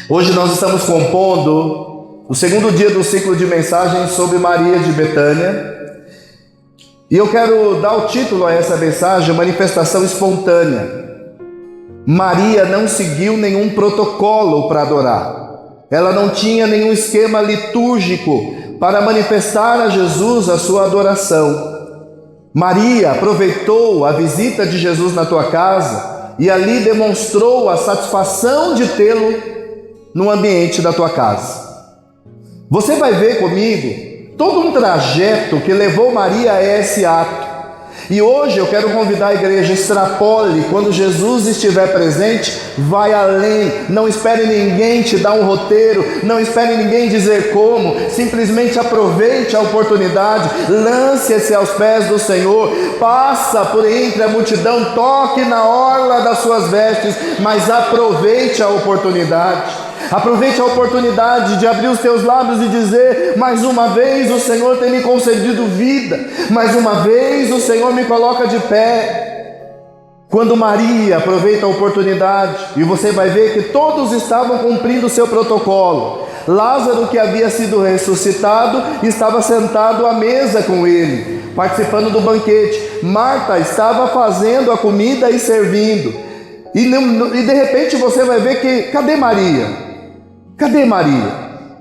Hoje nós estamos compondo o segundo dia do ciclo de mensagens sobre Maria de Betânia. E eu quero dar o título a essa mensagem, Manifestação Espontânea. Maria não seguiu nenhum protocolo para adorar. Ela não tinha nenhum esquema litúrgico para manifestar a Jesus a sua adoração. Maria aproveitou a visita de Jesus na tua casa e ali demonstrou a satisfação de tê-lo no ambiente da tua casa. Você vai ver comigo todo um trajeto que levou Maria a esse ato. E hoje eu quero convidar a igreja, extrapole, quando Jesus estiver presente, vai além, não espere ninguém te dar um roteiro, não espere ninguém dizer como, simplesmente aproveite a oportunidade, lance-se aos pés do Senhor, passa por entre a multidão, toque na orla das suas vestes, mas aproveite a oportunidade. Aproveite a oportunidade de abrir os teus lábios e dizer: mais uma vez o Senhor tem me concedido vida, mais uma vez o Senhor me coloca de pé. Quando Maria aproveita a oportunidade, e você vai ver que todos estavam cumprindo o seu protocolo. Lázaro, que havia sido ressuscitado, estava sentado à mesa com ele, participando do banquete. Marta estava fazendo a comida e servindo. E de repente você vai ver que, cadê Maria? Cadê Maria?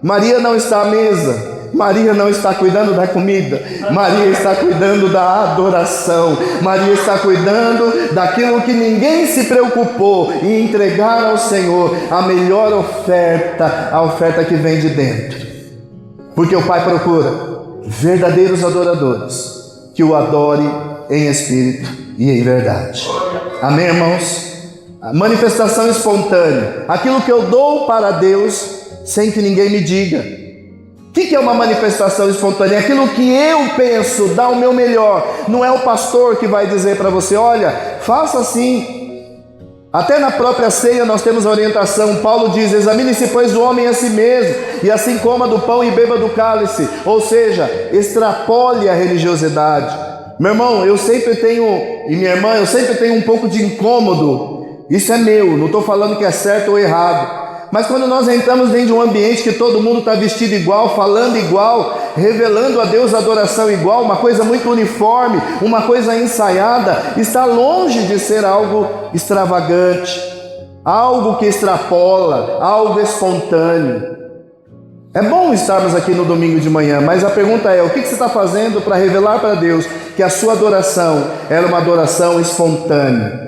Maria não está à mesa, Maria não está cuidando da comida, Maria está cuidando da adoração, Maria está cuidando daquilo que ninguém se preocupou em entregar ao Senhor, a melhor oferta, a oferta que vem de dentro. Porque o Pai procura verdadeiros adoradores, que o adore em espírito e em verdade. Amém, irmãos? A manifestação espontânea, aquilo que eu dou para Deus sem que ninguém me diga. O que é uma manifestação espontânea? Aquilo que eu penso, dar o meu melhor. Não é o pastor que vai dizer para você: olha, faça assim. Até na própria ceia nós temos a orientação. Paulo diz: examine-se pois o homem a si mesmo, e assim coma do pão e beba do cálice. Ou seja, extrapole a religiosidade. Meu irmão, eu sempre tenho, e minha irmã, eu sempre tenho um pouco de incômodo. Isso é meu, não estou falando que é certo ou errado. Mas quando nós entramos dentro de um ambiente que todo mundo está vestido igual, falando igual, revelando a Deus a adoração igual, uma coisa muito uniforme, uma coisa ensaiada, está longe de ser algo extravagante, algo que extrapola, algo espontâneo. É bom estarmos aqui no domingo de manhã, mas a pergunta é: o que você está fazendo para revelar para Deus que a sua adoração era uma adoração espontânea?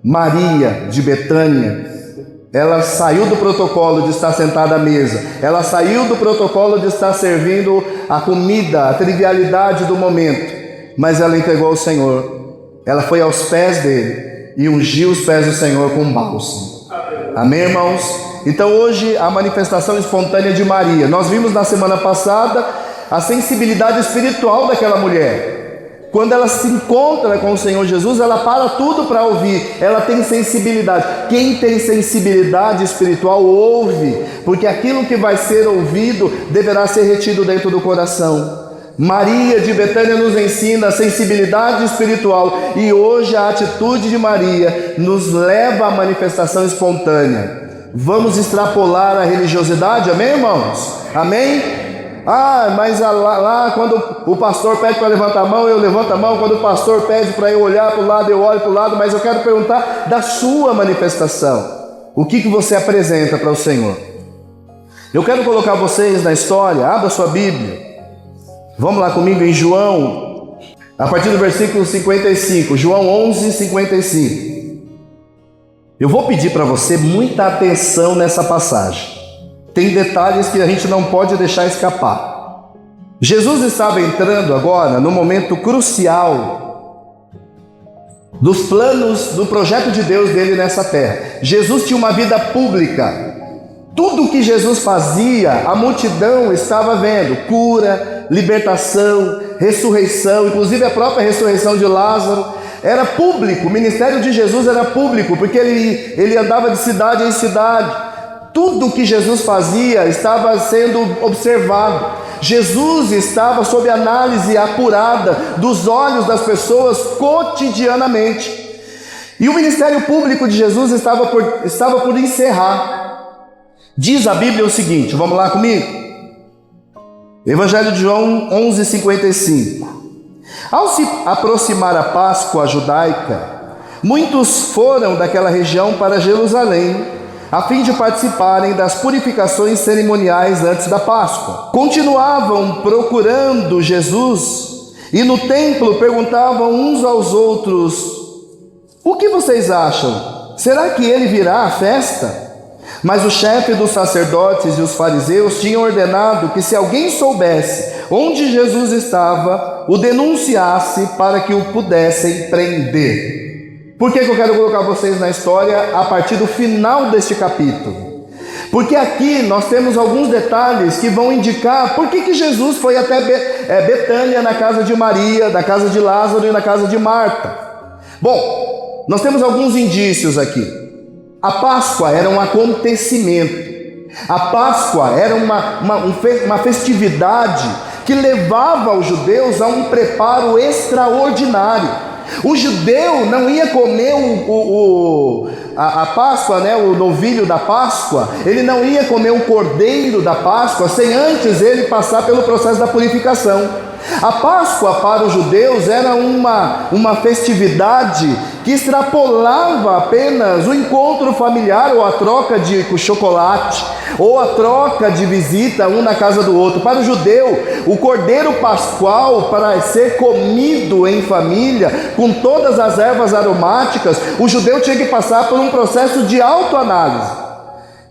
Maria de Betânia, ela saiu do protocolo de estar sentada à mesa, ela saiu do protocolo de estar servindo a comida, a trivialidade do momento, mas ela entregou ao Senhor, ela foi aos pés dele e ungiu os pés do Senhor com bálsamo. Amém, irmãos? Então hoje a manifestação espontânea de Maria, nós vimos na semana passada a sensibilidade espiritual daquela mulher. Quando ela se encontra com o Senhor Jesus, ela para tudo para ouvir, ela tem sensibilidade. Quem tem sensibilidade espiritual ouve, porque aquilo que vai ser ouvido deverá ser retido dentro do coração. Maria de Betânia nos ensina a sensibilidade espiritual, e hoje a atitude de Maria nos leva à manifestação espontânea. Vamos extrapolar a religiosidade, amém, irmãos? Amém? Mas lá quando o pastor pede para levantar a mão, eu levanto a mão. Quando o pastor pede para eu olhar para o lado, eu olho para o lado. Mas eu quero perguntar da sua manifestação. O que você apresenta para o Senhor? Eu quero colocar vocês na história. Abra sua Bíblia. Vamos lá comigo em João, a partir do versículo 55. João 11, 55. Eu vou pedir para você muita atenção nessa passagem. Tem detalhes que a gente não pode deixar escapar. Jesus estava entrando agora no momento crucial dos planos, do projeto de Deus dele nessa terra. Jesus tinha uma vida pública. Tudo o que Jesus fazia, a multidão estava vendo: cura, libertação, ressurreição, inclusive a própria ressurreição de Lázaro. Era público, o ministério de Jesus era público, porque ele andava de cidade em cidade. Tudo que Jesus fazia estava sendo observado. Jesus estava sob análise apurada dos olhos das pessoas cotidianamente. E o ministério público de Jesus estava por encerrar. Diz a Bíblia o seguinte, vamos lá comigo? Evangelho de João 11:55. Ao se aproximar a Páscoa judaica, muitos foram daquela região para Jerusalém, a fim de participarem das purificações cerimoniais antes da Páscoa. Continuavam procurando Jesus e no templo perguntavam uns aos outros: o que vocês acham? Será que ele virá à festa? Mas o chefe dos sacerdotes e os fariseus tinham ordenado que, se alguém soubesse onde Jesus estava, o denunciasse para que o pudessem prender. Por que eu quero colocar vocês na história a partir do final deste capítulo? Porque aqui nós temos alguns detalhes que vão indicar por que Jesus foi até Betânia, na casa de Maria, da casa de Lázaro e na casa de Marta. Bom, nós temos alguns indícios aqui. A Páscoa era um acontecimento. A Páscoa era uma festividade que levava os judeus a um preparo extraordinário. O judeu não ia comer a Páscoa, né, o novilho da Páscoa, ele não ia comer o cordeiro da Páscoa sem antes ele passar pelo processo da purificação. A Páscoa para os judeus era uma festividade que extrapolava apenas o encontro familiar ou a troca de chocolate ou a troca de visita um na casa do outro. Para o judeu, o cordeiro pascual, para ser comido em família com todas as ervas aromáticas, o judeu tinha que passar por um processo de autoanálise.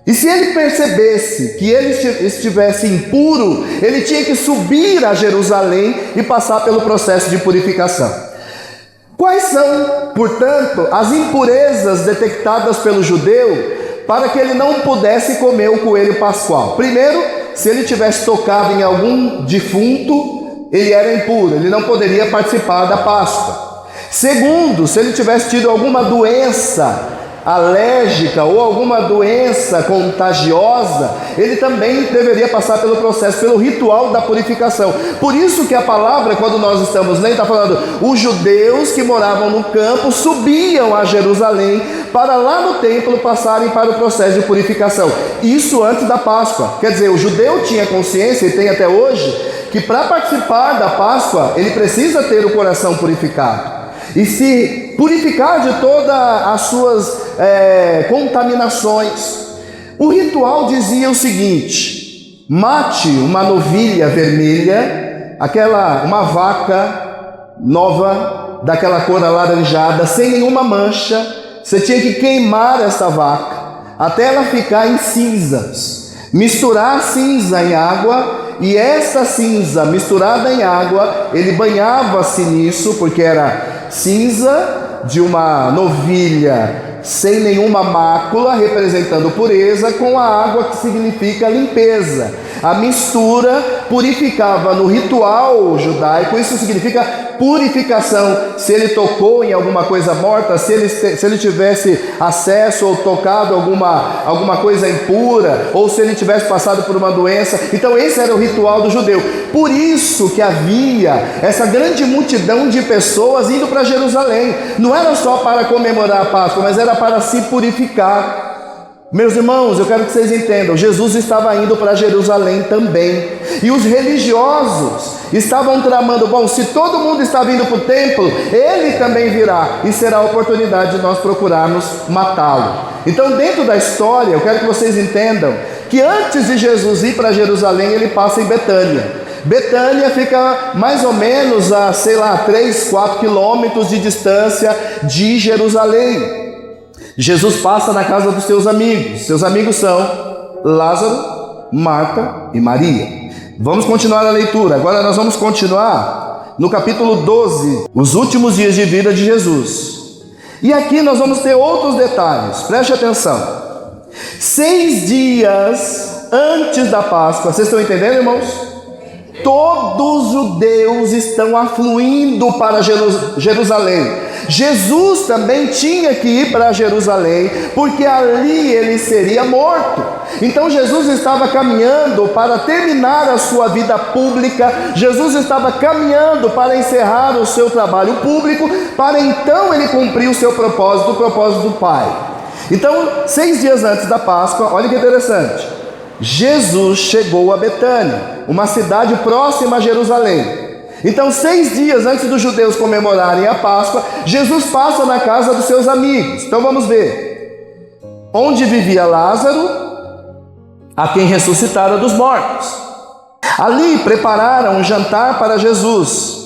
E se ele percebesse que ele estivesse impuro, ele tinha que subir a Jerusalém e passar pelo processo de purificação. Quais são, portanto, as impurezas detectadas pelo judeu para que ele não pudesse comer o coelho pascual? Primeiro, se ele tivesse tocado em algum defunto, ele era impuro, ele não poderia participar da Páscoa. Segundo, se ele tivesse tido alguma doença alérgica ou alguma doença contagiosa, ele também deveria passar pelo processo, pelo ritual da purificação. Por isso que a palavra, quando nós estamos lendo, está falando: os judeus que moravam no campo subiam a Jerusalém para lá no templo passarem para o processo de purificação. Isso antes da Páscoa. Quer dizer, o judeu tinha consciência, e tem até hoje, que para participar da Páscoa, ele precisa ter o coração purificado e se purificar de todas as suas contaminações. O ritual dizia o seguinte: mate uma novilha vermelha, uma vaca nova, daquela cor alaranjada, sem nenhuma mancha. Você tinha que queimar essa vaca até ela ficar em cinzas, misturar cinza em água, e essa cinza misturada em água, ele banhava-se nisso, porque era cinza de uma novilha sem nenhuma mácula, representando pureza, com a água, que significa limpeza. A mistura purificava no ritual judaico, isso significa purificação. Se ele tocou em alguma coisa morta, se ele tivesse acesso ou tocado alguma coisa impura, ou se ele tivesse passado por uma doença, então esse era o ritual do judeu. Por isso que havia essa grande multidão de pessoas indo para Jerusalém. Não era só para comemorar a Páscoa, mas era para se purificar. Meus irmãos, eu quero que vocês entendam, Jesus estava indo para Jerusalém também, e os religiosos estavam tramando: bom, se todo mundo está vindo para o templo, ele também virá, e será a oportunidade de nós procurarmos matá-lo. Então, dentro da história, eu quero que vocês entendam que antes de Jesus ir para Jerusalém, ele passa em Betânia. Betânia fica mais ou menos a, 3, 4 quilômetros de distância de Jerusalém. Jesus passa na casa dos seus amigos. Seus amigos são Lázaro, Marta e Maria. Vamos continuar a leitura. Agora nós vamos continuar no capítulo 12, os últimos dias de vida de Jesus. E aqui nós vamos ter outros detalhes. Preste atenção. 6 dias antes da Páscoa, vocês estão entendendo, irmãos? Todos os judeus estão afluindo para Jerusalém. Jesus também tinha que ir para Jerusalém, porque ali ele seria morto. Então Jesus estava caminhando para terminar a sua vida pública. Jesus estava caminhando para encerrar o seu trabalho público, para então ele cumprir o seu propósito, o propósito do Pai. Então, 6 dias antes da Páscoa, olha que interessante, Jesus chegou a Betânia, uma cidade próxima a Jerusalém. Então, 6 dias antes dos judeus comemorarem a Páscoa, Jesus passa na casa dos seus amigos. Então vamos ver. Onde vivia Lázaro, a quem ressuscitara dos mortos. Ali prepararam um jantar para Jesus.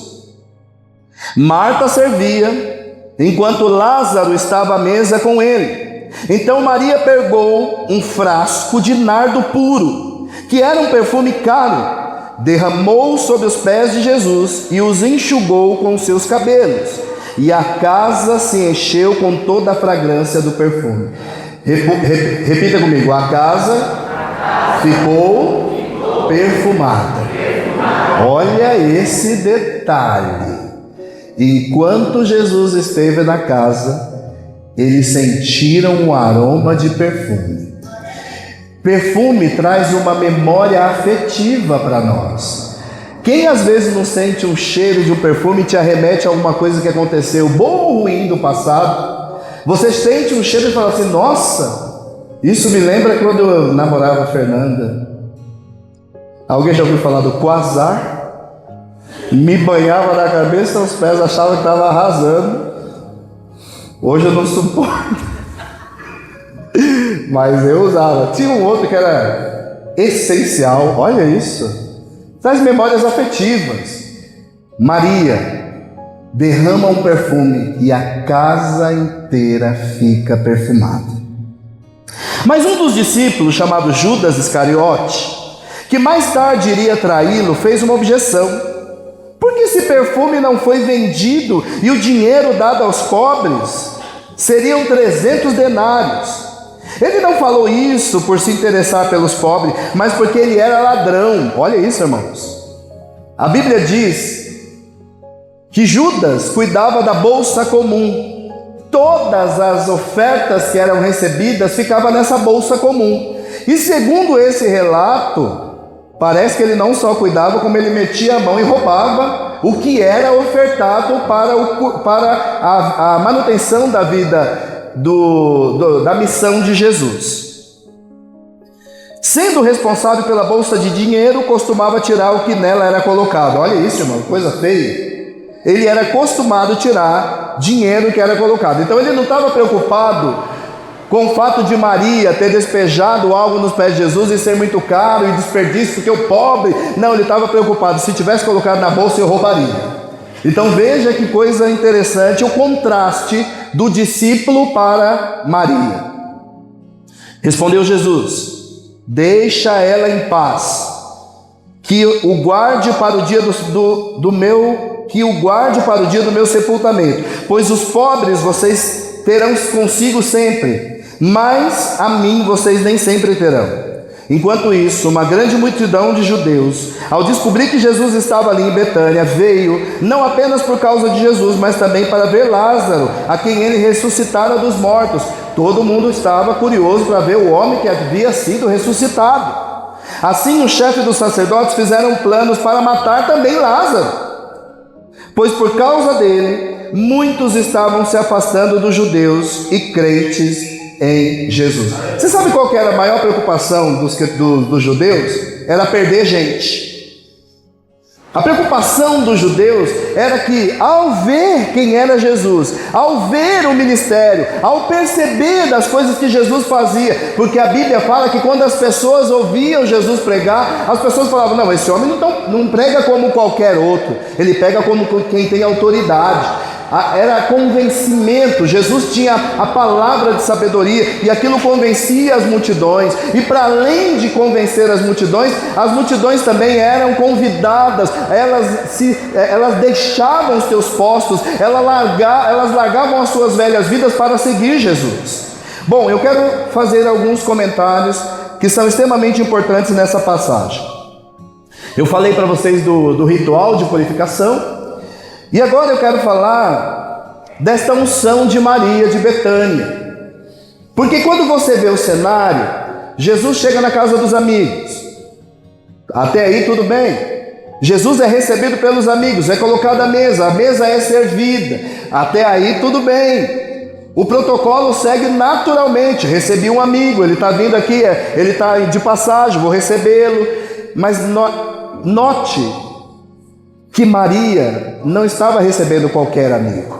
Marta servia, enquanto Lázaro estava à mesa com ele. Então Maria pegou um frasco de nardo puro, que era um perfume caro, derramou sobre os pés de Jesus e os enxugou com seus cabelos. E a casa se encheu com toda a fragrância do perfume. Repita comigo: a casa ficou perfumada. Olha esse detalhe. Enquanto Jesus esteve na casa, eles sentiram o aroma de perfume. Perfume traz uma memória afetiva para nós. Quem às vezes não sente um cheiro de um perfume e te arremete a alguma coisa que aconteceu, bom ou ruim, do passado? Você sente um cheiro e fala assim: nossa, isso me lembra quando eu namorava a Fernanda. Alguém já ouviu falar do quasar? Me banhava na cabeça aos pés, achava que estava arrasando. Hoje eu não suporto. Mas eu usava. Tinha um outro que era essencial. Olha isso. Traz memórias afetivas. Maria derrama um perfume e a casa inteira fica perfumada. Mas um dos discípulos, chamado Judas Iscariote, que mais tarde iria traí-lo, fez uma objeção. Por que esse perfume não foi vendido e o dinheiro dado aos pobres? Seriam 300 denários. Ele não falou isso por se interessar pelos pobres, mas porque ele era ladrão. Olha isso, irmãos. A Bíblia diz que Judas cuidava da bolsa comum. Todas as ofertas que eram recebidas ficavam nessa bolsa comum. E segundo esse relato, parece que ele não só cuidava, como ele metia a mão e roubava o que era ofertado para a manutenção da vida da missão de Jesus. Sendo responsável pela bolsa de dinheiro, costumava tirar o que nela era colocado. Olha isso, irmão, coisa feia. Ele era acostumado a tirar dinheiro que era colocado. Então ele não estava preocupado com o fato de Maria ter despejado algo nos pés de Jesus e ser muito caro e desperdício, porque o pobre... Não, ele estava preocupado: se tivesse colocado na bolsa, eu roubaria. Então veja que coisa interessante o contraste do discípulo para Maria. Respondeu Jesus: deixa ela em paz, que o guarde para o dia do meu sepultamento, pois os pobres vocês terão consigo sempre, mas a mim vocês nem sempre terão. Enquanto isso, uma grande multidão de judeus, ao descobrir que Jesus estava ali em Betânia, veio, não apenas por causa de Jesus, mas também para ver Lázaro, a quem ele ressuscitara dos mortos. Todo mundo estava curioso para ver o homem que havia sido ressuscitado. Assim, o chefe dos sacerdotes fizeram planos para matar também Lázaro, pois por causa dele, muitos estavam se afastando dos judeus e crentes em Jesus. Você sabe qual que era a maior preocupação dos judeus? Era perder gente. A preocupação dos judeus era que, ao ver quem era Jesus, ao ver o ministério, ao perceber das coisas que Jesus fazia, porque a Bíblia fala que quando as pessoas ouviam Jesus pregar, as pessoas falavam: não, esse homem não prega como qualquer outro, ele prega como quem tem autoridade. Era convencimento. Jesus tinha a palavra de sabedoria e aquilo convencia as multidões. E para além de convencer as multidões também eram convidadas. Elas deixavam os seus postos, elas largavam as suas velhas vidas para seguir Jesus. Bom, eu quero fazer alguns comentários que são extremamente importantes nessa passagem. Eu falei para vocês do ritual de purificação. E agora eu quero falar desta unção de Maria de Betânia. Porque quando você vê o cenário, Jesus chega na casa dos amigos. Até aí tudo bem. Jesus é recebido pelos amigos, é colocado à mesa, a mesa é servida. Até aí tudo bem. O protocolo segue naturalmente. Recebi um amigo, ele está vindo aqui, ele está de passagem, vou recebê-lo. Mas note que Maria não estava recebendo qualquer amigo.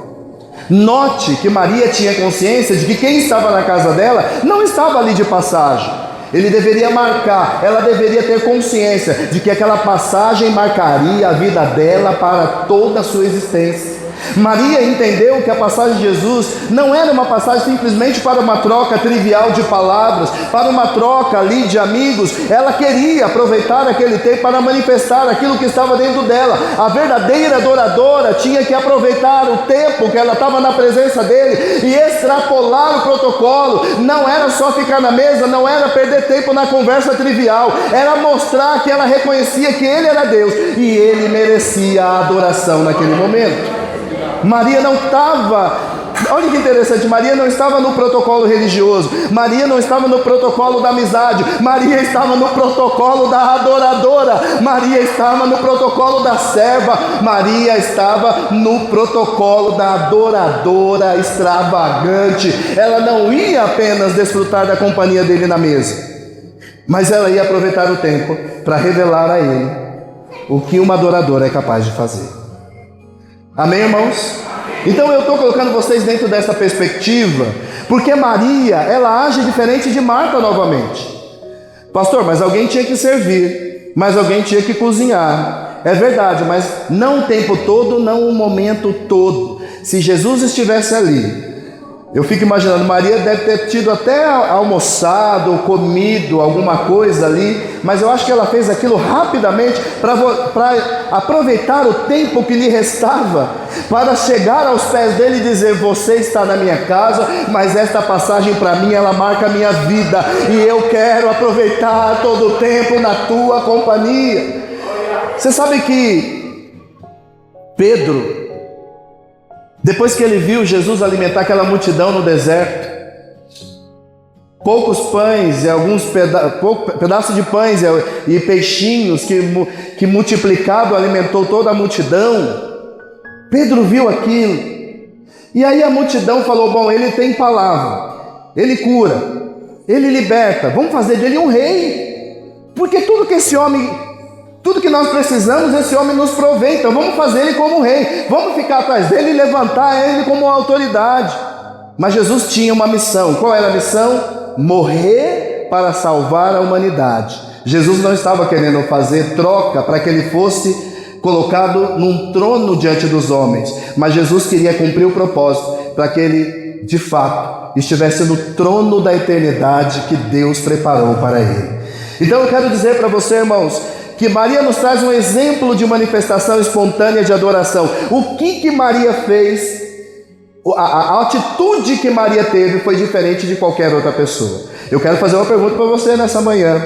Note que Maria tinha consciência de que quem estava na casa dela não estava ali de passagem. Ele deveria marcar, ela deveria ter consciência de que aquela passagem marcaria a vida dela para toda a sua existência. Maria entendeu que a passagem de Jesus não era uma passagem simplesmente para uma troca trivial de palavras, para uma troca ali de amigos. Ela queria aproveitar aquele tempo para manifestar aquilo que estava dentro dela. A verdadeira adoradora tinha que aproveitar o tempo que ela estava na presença dele e extrapolar o protocolo. Não era só ficar na mesa, não era perder tempo na conversa trivial, era mostrar que ela reconhecia que ele era Deus e ele merecia a adoração naquele momento. Maria não estava, olha que interessante, Maria não estava no protocolo religioso, Maria não estava no protocolo da amizade, Maria estava no protocolo da adoradora, Maria estava no protocolo da serva, Maria estava no protocolo da adoradora extravagante. Ela não ia apenas desfrutar da companhia dele na mesa, mas ela ia aproveitar o tempo para revelar a ele o que uma adoradora é capaz de fazer. Amém, irmãos? Então eu estou colocando vocês dentro dessa perspectiva, porque Maria, ela age diferente de Marta novamente. Pastor, mas alguém tinha que servir, mas alguém tinha que cozinhar. É verdade, mas não o tempo todo, não o momento todo. Se Jesus estivesse ali, eu fico imaginando, Maria deve ter tido até almoçado, comido alguma coisa ali, mas eu acho que ela fez aquilo rapidamente para aproveitar o tempo que lhe restava, para chegar aos pés dele e dizer: você está na minha casa, mas esta passagem para mim, ela marca a minha vida, e eu quero aproveitar todo o tempo na tua companhia. Você sabe que Pedro, depois que ele viu Jesus alimentar aquela multidão no deserto, poucos pães e alguns pedaços de pães e peixinhos que multiplicado alimentou toda a multidão, Pedro viu aquilo, e aí a multidão falou: bom, ele tem palavra, ele cura, ele liberta, vamos fazer dele um rei, porque tudo que nós precisamos, esse homem nos provê, então vamos fazer ele como rei, vamos ficar atrás dele e levantar ele como autoridade. Mas Jesus tinha uma missão. Qual era a missão? Morrer para salvar a humanidade. Jesus não estava querendo fazer troca para que ele fosse colocado num trono diante dos homens, mas Jesus queria cumprir o propósito para que ele, de fato, estivesse no trono da eternidade que Deus preparou para ele. Então eu quero dizer para você, irmãos, que Maria nos traz um exemplo de manifestação espontânea de adoração. O que Maria fez, a atitude que Maria teve foi diferente de qualquer outra pessoa. Eu quero fazer uma pergunta para você nessa manhã: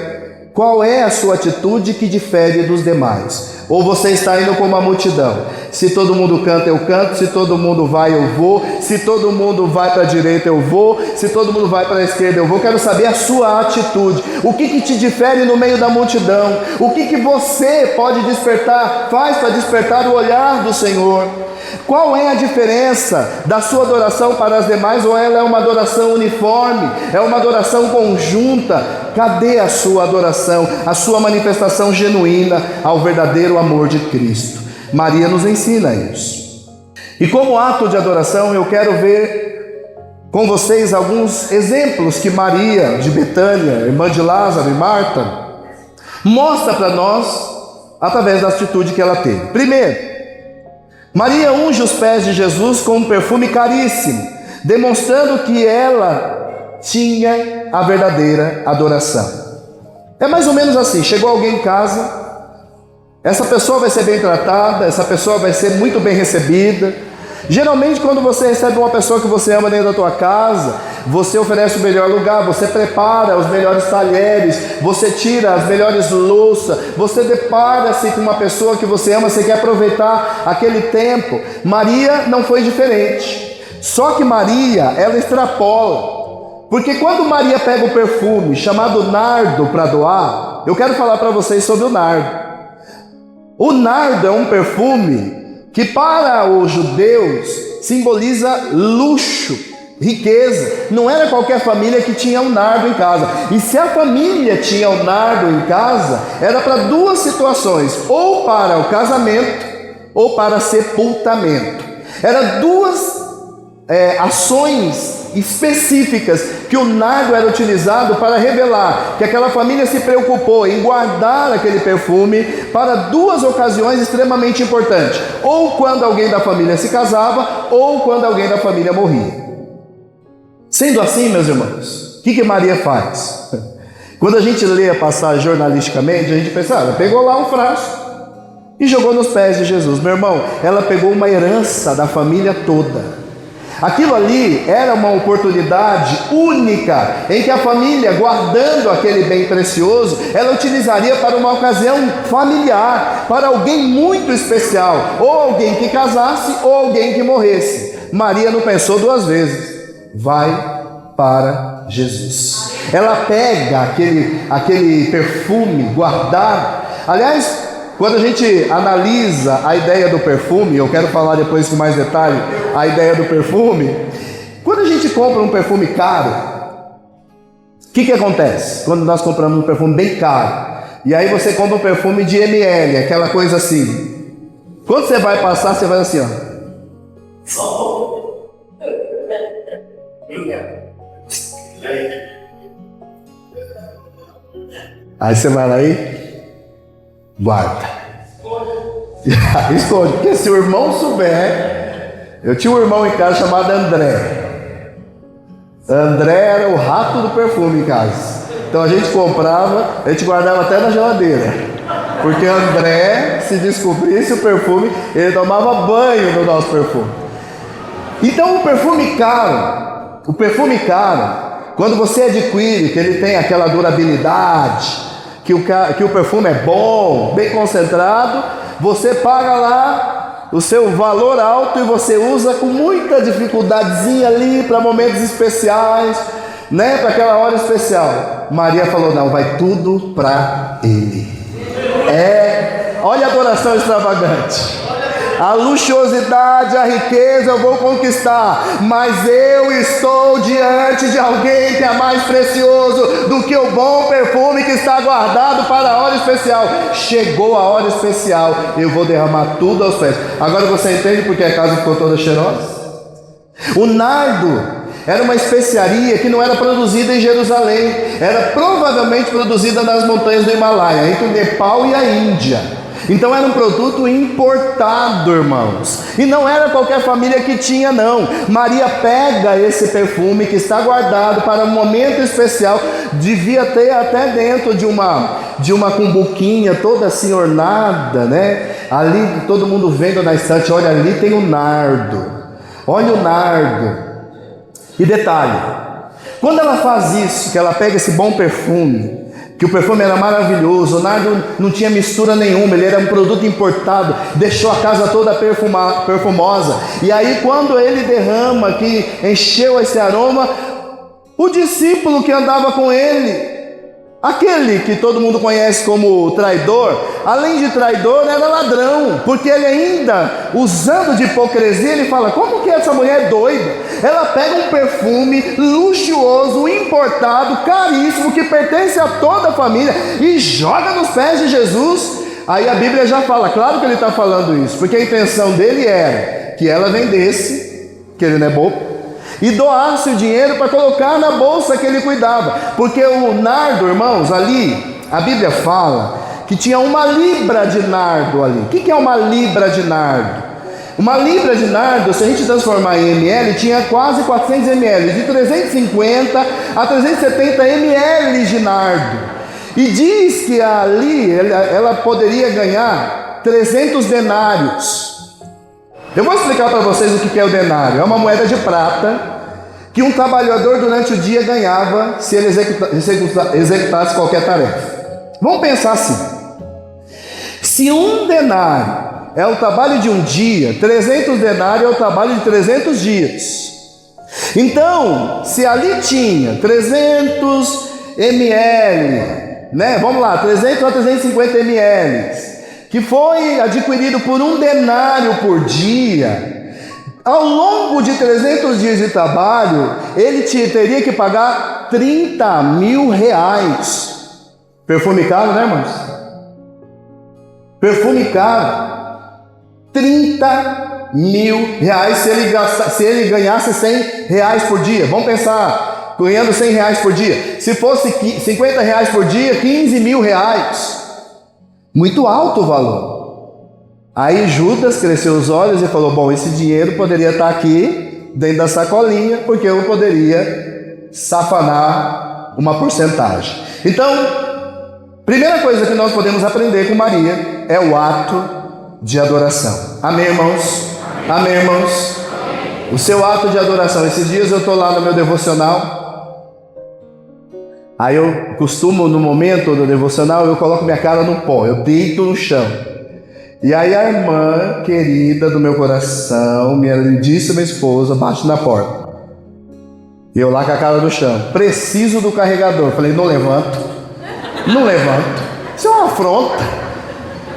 qual é a sua atitude que difere dos demais? Ou você está indo como a multidão? Se todo mundo canta, eu canto. Se todo mundo vai, eu vou. Se todo mundo vai para a direita, eu vou. Se todo mundo vai para a esquerda, eu vou. Quero saber a sua atitude. O que te difere no meio da multidão? O que você pode despertar, faz para despertar o olhar do Senhor? Qual é a diferença da sua adoração para as demais? Ou ela é uma adoração uniforme? É uma adoração conjunta? Cadê a sua adoração, a sua manifestação genuína ao verdadeiro amor de Cristo? Maria nos ensina isso. E como ato de adoração, eu quero ver com vocês alguns exemplos que Maria de Betânia, irmã de Lázaro e Marta, mostra para nós através da atitude que ela teve. Primeiro, Maria unge os pés de Jesus com um perfume caríssimo, demonstrando que ela tinha a verdadeira adoração. É mais ou menos assim: chegou alguém em casa, essa pessoa vai ser bem tratada, essa pessoa vai ser muito bem recebida. Geralmente, quando você recebe uma pessoa que você ama dentro da tua casa, você oferece o melhor lugar, você prepara os melhores talheres, você tira as melhores louças, você depara-se com uma pessoa que você ama, você quer aproveitar aquele tempo. Maria não foi diferente, só que Maria, ela extrapola, porque quando Maria pega o perfume chamado nardo para doar, eu quero falar para vocês sobre o nardo. O nardo é um perfume que para os judeus simboliza luxo, riqueza. Não era qualquer família que tinha um nardo em casa. E se a família tinha um nardo em casa, era para duas situações: ou para o casamento, ou para sepultamento. Eram duas ações específicas que o nardo era utilizado para revelar que aquela família se preocupou em guardar aquele perfume para duas ocasiões extremamente importantes: ou quando alguém da família se casava, ou quando alguém da família morria. Sendo assim, meus irmãos, o que Maria faz? Quando a gente lê a passagem jornalisticamente, a gente pensa, ela pegou lá um frasco e jogou nos pés de Jesus. Meu irmão, ela pegou uma herança da família toda. Aquilo ali era uma oportunidade única em que a família, guardando aquele bem precioso, ela utilizaria para uma ocasião familiar, para alguém muito especial, ou alguém que casasse ou alguém que morresse. Maria não pensou duas vezes, vai para Jesus. Ela pega aquele perfume guardado. Aliás, quando a gente analisa a ideia do perfume, eu quero falar depois com mais detalhe a ideia do perfume. Quando a gente compra um perfume caro, o que acontece? Quando nós compramos um perfume bem caro, e aí você compra um perfume de ml, aquela coisa assim, quando você vai passar, você vai assim, ó. Aí você vai lá e guarda. Esconde, porque se o irmão souber. Eu tinha um irmão em casa chamado André. André era o rato do perfume em casa. Então a gente comprava, a gente guardava até na geladeira, porque André, se descobrisse o perfume, ele tomava banho no nosso perfume. Então o perfume caro, quando você adquire, que ele tem aquela durabilidade, que o perfume é bom, bem concentrado, você paga lá o seu valor alto e você usa com muita dificuldadezinha ali para momentos especiais, né? Para aquela hora especial. Maria falou, não, vai tudo para ele. Olha a adoração extravagante. A luxuosidade, a riqueza eu vou conquistar, mas eu estou diante de alguém que é mais precioso do que o bom perfume que está guardado para a hora especial. Chegou a hora especial, eu vou derramar tudo aos pés. Agora você entende porque a casa ficou toda cheirosa? O nardo era uma especiaria que não era produzida em Jerusalém, era provavelmente produzida nas montanhas do Himalaia, entre o Nepal e a Índia. Então era um produto importado, irmãos, e não era qualquer família que tinha, não. Maria pega esse perfume que está guardado para um momento especial, devia ter até dentro de uma cumbuquinha toda assim ornada, né? Ali todo mundo vendo na estante, olha, ali tem o nardo, olha o nardo. E detalhe, quando ela faz isso, que ela pega esse bom perfume, que o perfume era maravilhoso, o nardo não tinha mistura nenhuma, ele era um produto importado, deixou a casa toda perfumosa. E aí quando ele derrama, que encheu esse aroma, o discípulo que andava com ele, aquele que todo mundo conhece como traidor, além de traidor, era ladrão, porque ele ainda, usando de hipocrisia, ele fala, como que essa mulher é doida? Ela pega um perfume luxuoso, importado, caríssimo, que pertence a toda a família, e joga nos pés de Jesus. Aí a Bíblia já fala, claro que ele está falando isso, porque a intenção dele era que ela vendesse, que ele não é bobo, e doasse o dinheiro para colocar na bolsa que ele cuidava, porque o nardo, irmãos, ali, a Bíblia fala que tinha 1 libra de nardo ali. O que é 1 libra de nardo? 1 libra de nardo, se a gente transformar em ml, tinha quase 400 ml, de 350 a 370 ml de nardo. E diz que ali ela poderia ganhar 300 denários. Eu vou explicar para vocês o que é o denário. É uma moeda de prata que um trabalhador durante o dia ganhava se ele executasse qualquer tarefa. Vamos pensar assim: se 1 denário é o trabalho de um dia, 300 denários é o trabalho de 300 dias. Então, se ali tinha 300 ml, né? Vamos lá, 300 a 350 ml, que foi adquirido por 1 denário por dia, Ao longo de 300 dias de trabalho, ele teria que pagar 30 mil reais. Perfume caro, né, irmãos? Perfume caro. 30 mil reais se ele ganhasse 100 reais por dia. Vamos pensar, ganhando 100 reais por dia. Se fosse 50 reais por dia, 15 mil reais. Muito alto o valor. Aí Judas cresceu os olhos e falou: bom, esse dinheiro poderia estar aqui dentro da sacolinha, porque eu poderia safanar uma porcentagem. Então, primeira coisa que nós podemos aprender com Maria é o ato de adoração. Amém, irmãos? Amém, irmãos? O seu ato de adoração. Esses dias eu estou lá no meu devocional. Aí eu costumo, no momento do devocional, eu coloco minha cara no pó, eu deito no chão. E aí a irmã querida do meu coração, minha lindíssima esposa, bate na porta. E eu lá com a cara no chão. Preciso do carregador. Falei: não levanto. Não levanto. Isso é uma afronta.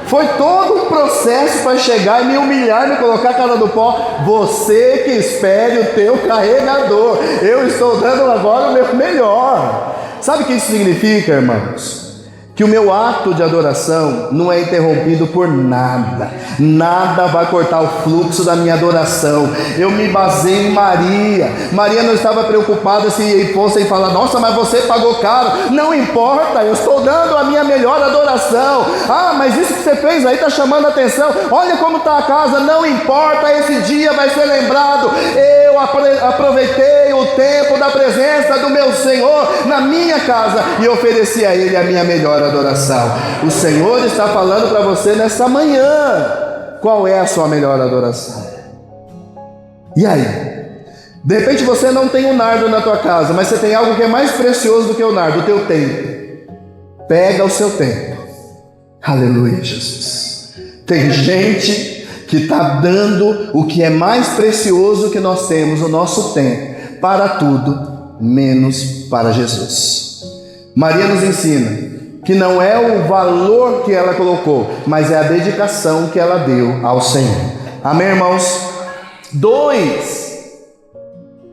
Foi todo um processo para chegar e me humilhar, me colocar a cara no pó. Você que espere o teu carregador. Eu estou dando agora o meu melhor. Sabe o que isso significa, irmãos? Que o meu ato de adoração não é interrompido por nada. Nada vai cortar o fluxo da minha adoração. Eu me baseio em Maria. Maria não estava preocupada se fossem falar: nossa, mas você pagou caro. Não importa, eu estou dando a minha melhor adoração. Ah, mas isso que você fez aí está chamando a atenção. Olha como está a casa. Não importa, esse dia vai ser lembrado. Eu aproveitei o tempo da presença do meu Senhor na minha casa e ofereci a Ele a minha melhor adoração. O Senhor está falando para você nesta manhã: qual é a sua melhor adoração? E aí? De repente você não tem um nardo na tua casa, mas você tem algo que é mais precioso do que o nardo: o teu tempo. Pega o seu tempo. Aleluia, Jesus. Tem gente que está dando o que é mais precioso que nós temos, o nosso tempo, para tudo, menos para Jesus. Maria nos ensina que não é o valor que ela colocou, mas é a dedicação que ela deu ao Senhor. Amém, irmãos? 2.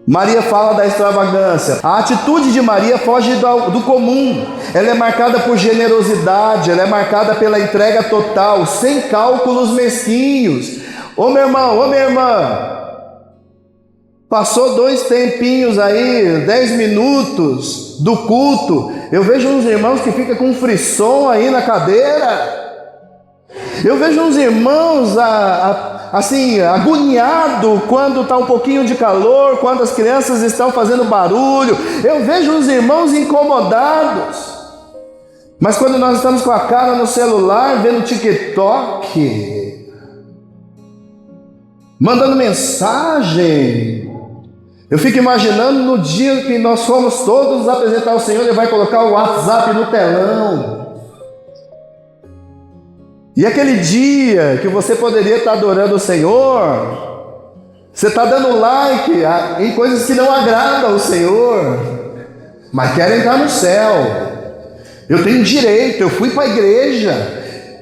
Maria fala da extravagância. A atitude de Maria foge do comum. Ela é marcada por generosidade, ela é marcada pela entrega total, sem cálculos mesquinhos. Ô meu irmão, ô minha irmã, passou 2 tempinhos aí, 10 minutos do culto, eu vejo uns irmãos que ficam com um frisson aí na cadeira. Eu vejo uns irmãos assim, agoniado quando está um pouquinho de calor, quando as crianças estão fazendo barulho. Eu vejo uns irmãos incomodados. Mas quando nós estamos com a cara no celular, vendo TikTok, mandando mensagem, eu fico imaginando no dia que nós fomos todos apresentar ao Senhor, Ele vai colocar o WhatsApp no telão. E aquele dia que você poderia estar adorando o Senhor, você está dando like em coisas que não agradam ao Senhor, mas quer entrar no céu. Eu tenho direito, eu fui para a igreja,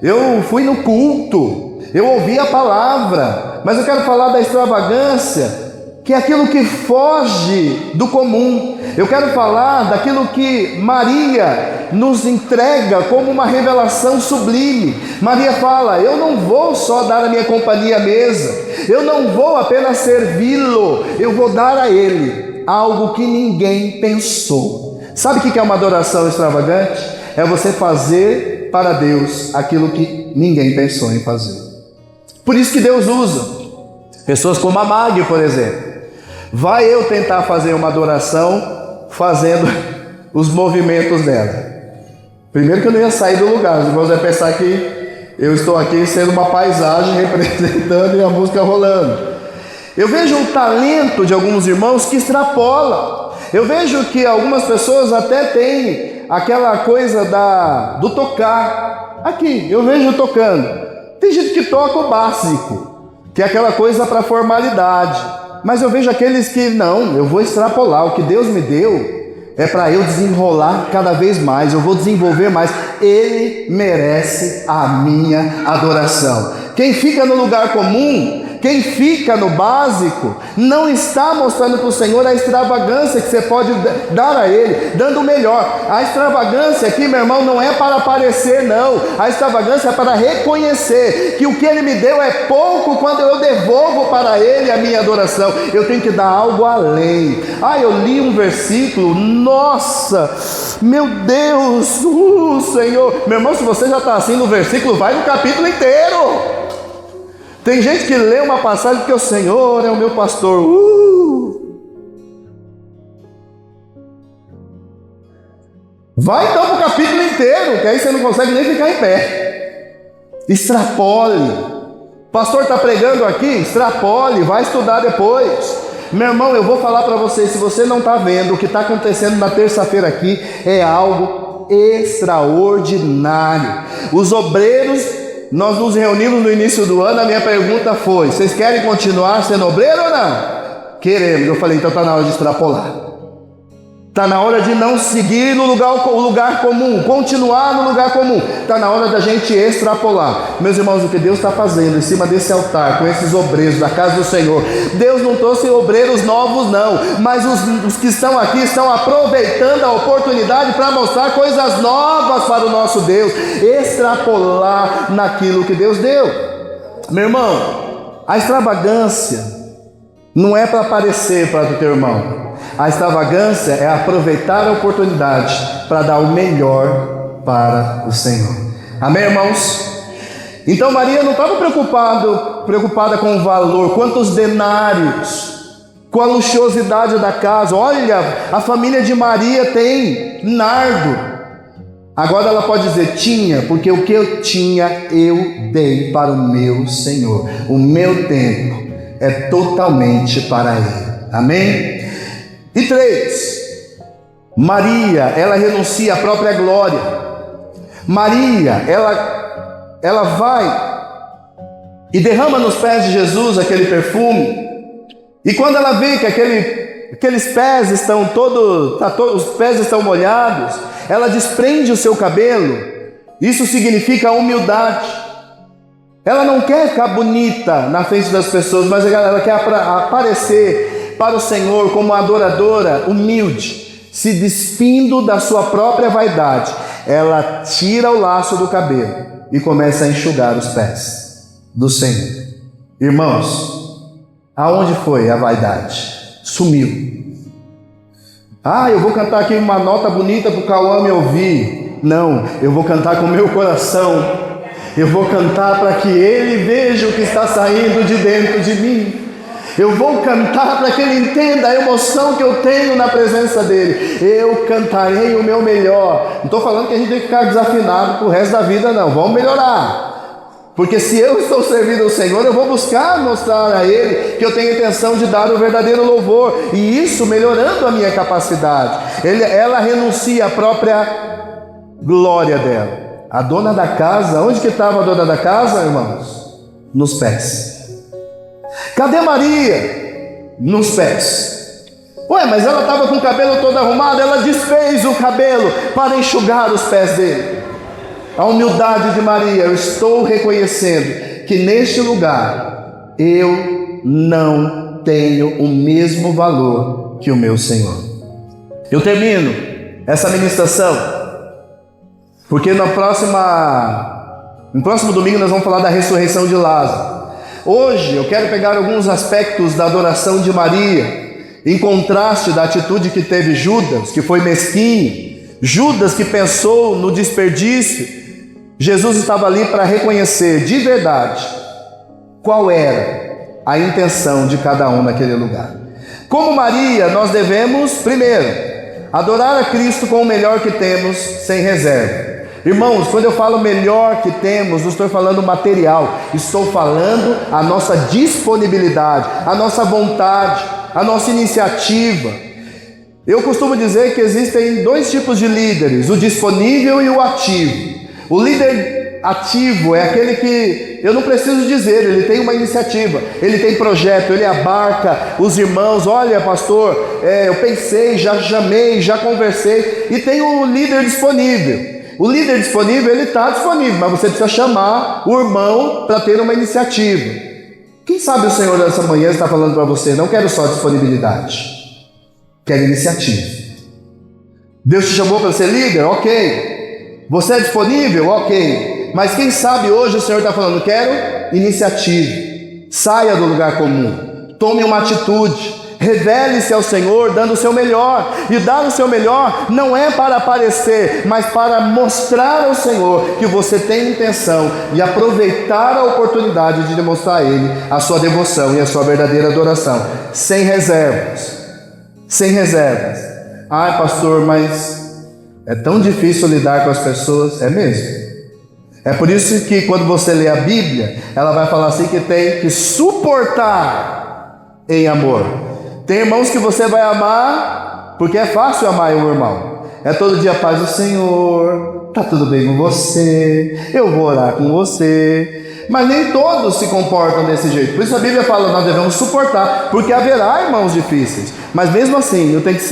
eu fui no culto, eu ouvi a palavra, mas eu quero falar da extravagância, que é aquilo que foge do comum. Eu quero falar daquilo que Maria nos entrega como uma revelação sublime. Maria fala: eu não vou só dar a minha companhia à mesa, eu não vou apenas servi-lo, eu vou dar a Ele algo que ninguém pensou. Sabe o que é uma adoração extravagante? É você fazer para Deus aquilo que ninguém pensou em fazer. Por isso que Deus usa pessoas como a Mag, por exemplo. Vai eu tentar fazer uma adoração fazendo os movimentos dela. Primeiro que eu não ia sair do lugar, os irmãos vão pensar que eu estou aqui sendo uma paisagem representando e a música rolando. Eu vejo o talento de alguns irmãos que extrapola. Eu vejo que algumas pessoas até têm aquela coisa do tocar. Aqui, eu vejo tocando. Tem gente que toca o básico, que é aquela coisa para formalidade. Mas eu vejo aqueles que não, eu vou extrapolar. O que Deus me deu é para eu desenrolar cada vez mais, eu vou desenvolver mais. Ele merece a minha adoração. Quem fica no lugar comum Quem fica no básico não está mostrando para o Senhor a extravagância que você pode dar a Ele, dando o melhor. A extravagância aqui, meu irmão, não é para aparecer, não. A extravagância é para reconhecer que o que Ele me deu é pouco quando eu devolvo para Ele a minha adoração. Eu tenho que dar algo além. Eu li um versículo, nossa, meu Deus, Senhor. Meu irmão, se você já está assim no versículo, vai no capítulo inteiro. Tem gente que lê uma passagem porque o Senhor é o meu pastor. Vai então para o capítulo inteiro, que aí você não consegue nem ficar em pé. Extrapole. O pastor está pregando aqui, extrapole, vai estudar depois. Meu irmão, eu vou falar para você, se você não está vendo, o que está acontecendo na terça-feira aqui é algo extraordinário. Os obreiros, nós nos reunimos no início do ano, a minha pergunta foi: vocês querem continuar sendo obreiro ou não? Queremos. Eu falei, então está na hora de extrapolar. Está na hora de não seguir no lugar comum, continuar no lugar comum. Está na hora da gente extrapolar. Meus irmãos, o que Deus está fazendo em cima desse altar, com esses obreiros da casa do Senhor, Deus não trouxe obreiros novos não, mas os que estão aqui estão aproveitando a oportunidade para mostrar coisas novas para o nosso Deus, extrapolar naquilo que Deus deu. Meu irmão, a extravagância não é para aparecer para o teu irmão. A extravagância é aproveitar a oportunidade para dar o melhor para o Senhor. Amém, irmãos? Então Maria não estava preocupada com o valor, quantos denários, com a luxuosidade da casa. Olha, a família de Maria tem nardo. Agora ela pode dizer, tinha, porque o que eu tinha eu dei para o meu Senhor. O meu tempo é totalmente para Ele. Amém? E 3, Maria, ela renuncia à própria glória. Maria, ela vai e derrama nos pés de Jesus aquele perfume. E quando ela vê que aqueles pés estão os pés estão molhados, ela desprende o seu cabelo. Isso significa humildade. Ela não quer ficar bonita na frente das pessoas, mas ela quer aparecer para o Senhor como adoradora humilde, se despindo da sua própria vaidade. Ela tira o laço do cabelo e começa a enxugar os pés do Senhor. Irmãos, aonde foi a vaidade? Sumiu. Eu vou cantar aqui uma nota bonita para o Cauã me ouvir. Não, eu vou cantar com o meu coração. Eu vou cantar para que ele veja o que está saindo de dentro de mim. Eu vou cantar para que ele entenda a emoção que eu tenho na presença dele. Eu cantarei o meu melhor. Não estou falando que a gente tem que ficar desafinado para o resto da vida, não. Vamos melhorar. Porque se eu estou servindo ao Senhor, eu vou buscar mostrar a Ele que eu tenho intenção de dar o verdadeiro louvor. E isso melhorando a minha capacidade. Ela renuncia à própria glória dela. A dona da casa, onde que estava a dona da casa, irmãos? Nos pés. Cadê Maria? Nos pés. Mas ela estava com o cabelo todo arrumado, ela desfez o cabelo para enxugar os pés dele. A humildade de Maria, eu estou reconhecendo que neste lugar eu não tenho o mesmo valor que o meu Senhor. Eu termino essa ministração, porque no próximo domingo nós vamos falar da ressurreição de Lázaro. Hoje eu quero pegar alguns aspectos da adoração de Maria, em contraste da atitude que teve Judas, que foi mesquinho, Judas que pensou no desperdício. Jesus estava ali para reconhecer de verdade qual era a intenção de cada um naquele lugar. Como Maria, nós devemos, primeiro, adorar a Cristo com o melhor que temos, sem reserva. Irmãos, quando eu falo melhor que temos, não estou falando material, estou falando a nossa disponibilidade, a nossa vontade, a nossa iniciativa. Eu costumo dizer que existem 2 tipos de líderes, o disponível e o ativo. O líder ativo é aquele que, eu não preciso dizer, ele tem uma iniciativa, ele tem projeto, ele abarca os irmãos. Olha, pastor, eu pensei, já chamei, já conversei. E tem o líder disponível. O líder disponível, ele está disponível, mas você precisa chamar o irmão para ter uma iniciativa. Quem sabe o Senhor nessa manhã está falando para você: não quero só disponibilidade, quero iniciativa. Deus te chamou para ser líder? Ok. Você é disponível? Ok. Mas quem sabe hoje o Senhor está falando: quero iniciativa. Saia do lugar comum, tome uma atitude, revele-se ao Senhor dando o seu melhor. E dar o seu melhor não é para aparecer, mas para mostrar ao Senhor que você tem intenção de aproveitar a oportunidade de demonstrar a Ele a sua devoção e a sua verdadeira adoração, sem reservas. Sem reservas. Ai, pastor, mas é tão difícil lidar com as pessoas. É mesmo. É por isso que quando você lê a Bíblia, ela vai falar assim que tem que suportar em amor. Tem irmãos que você vai amar, porque é fácil amar um irmão. É todo dia: paz do Senhor, tá tudo bem com você, eu vou orar com você. Mas nem todos se comportam desse jeito. Por isso a Bíblia fala: nós devemos suportar, porque haverá irmãos difíceis. Mas mesmo assim, eu tenho que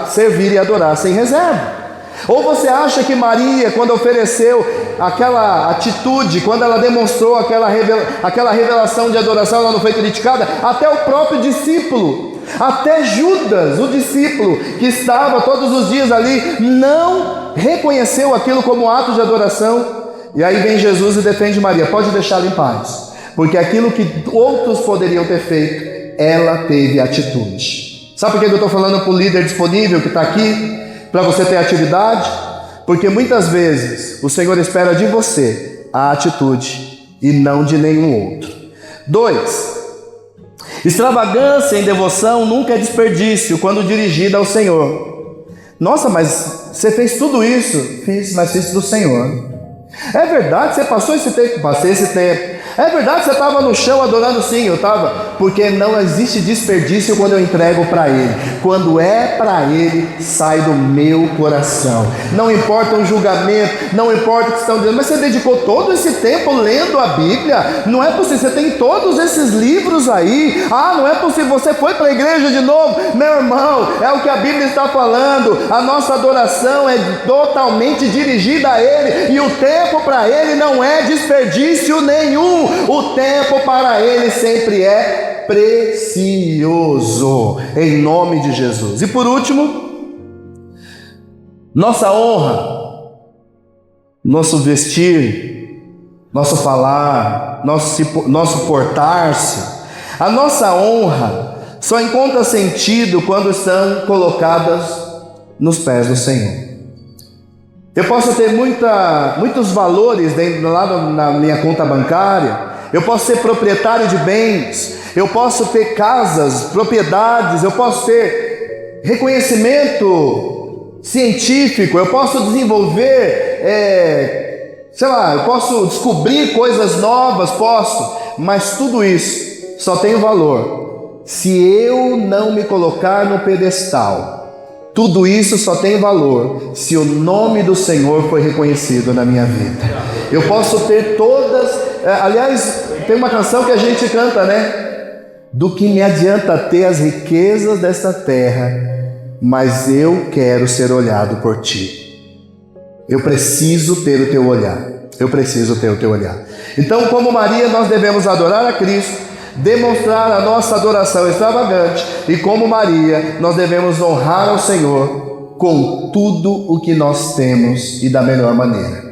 servir e adorar sem reserva. Ou você acha que Maria, quando ofereceu aquela atitude, quando ela demonstrou aquela revelação de adoração, ela não foi criticada? Até o próprio discípulo, até Judas, o discípulo que estava todos os dias ali, não reconheceu aquilo como ato de adoração. E aí vem Jesus e defende Maria: pode deixá-la em paz, porque aquilo que outros poderiam ter feito, ela teve atitude. Sabe por que eu estou falando para o líder disponível que está aqui? Para você ter atividade? Porque muitas vezes o Senhor espera de você a atitude e não de nenhum outro. 2. Extravagância em devoção nunca é desperdício quando dirigida ao Senhor. Nossa, mas você fez tudo isso? Fiz, mas fiz do Senhor. É verdade, você passou esse tempo? Passei esse tempo. É verdade, você estava no chão adorando? Sim, eu estava. Porque não existe desperdício quando eu entrego para Ele. Quando é para Ele, sai do meu coração. Não importa o julgamento, não importa o que estão dizendo. Mas você dedicou todo esse tempo lendo a Bíblia? Não é possível, você tem todos esses livros aí. Ah, não é possível, você foi para a igreja de novo? Meu irmão, é o que a Bíblia está falando. A nossa adoração é totalmente dirigida a Ele. E o tempo para Ele não é desperdício nenhum. O tempo para Ele sempre é precioso, em nome de Jesus. E por último, nossa honra, nosso vestir, nosso falar, nosso portar-se, a nossa honra só encontra sentido quando estão colocadas nos pés do Senhor. Eu posso ter muitos valores lá na minha conta bancária, eu posso ser proprietário de bens, eu posso ter casas, propriedades, eu posso ter reconhecimento científico, eu posso desenvolver, eu posso descobrir coisas novas, mas tudo isso só tem valor se eu não me colocar no pedestal. Tudo isso só tem valor se o nome do Senhor foi reconhecido na minha vida. Eu posso ter todas... aliás, tem uma canção que a gente canta, né? Do que me adianta ter as riquezas desta terra, mas eu quero ser olhado por Ti. Eu preciso ter o Teu olhar. Eu preciso ter o Teu olhar. Então, como Maria, nós devemos adorar a Cristo, demonstrar a nossa adoração extravagante, e como Maria, nós devemos honrar ao Senhor com tudo o que nós temos e da melhor maneira.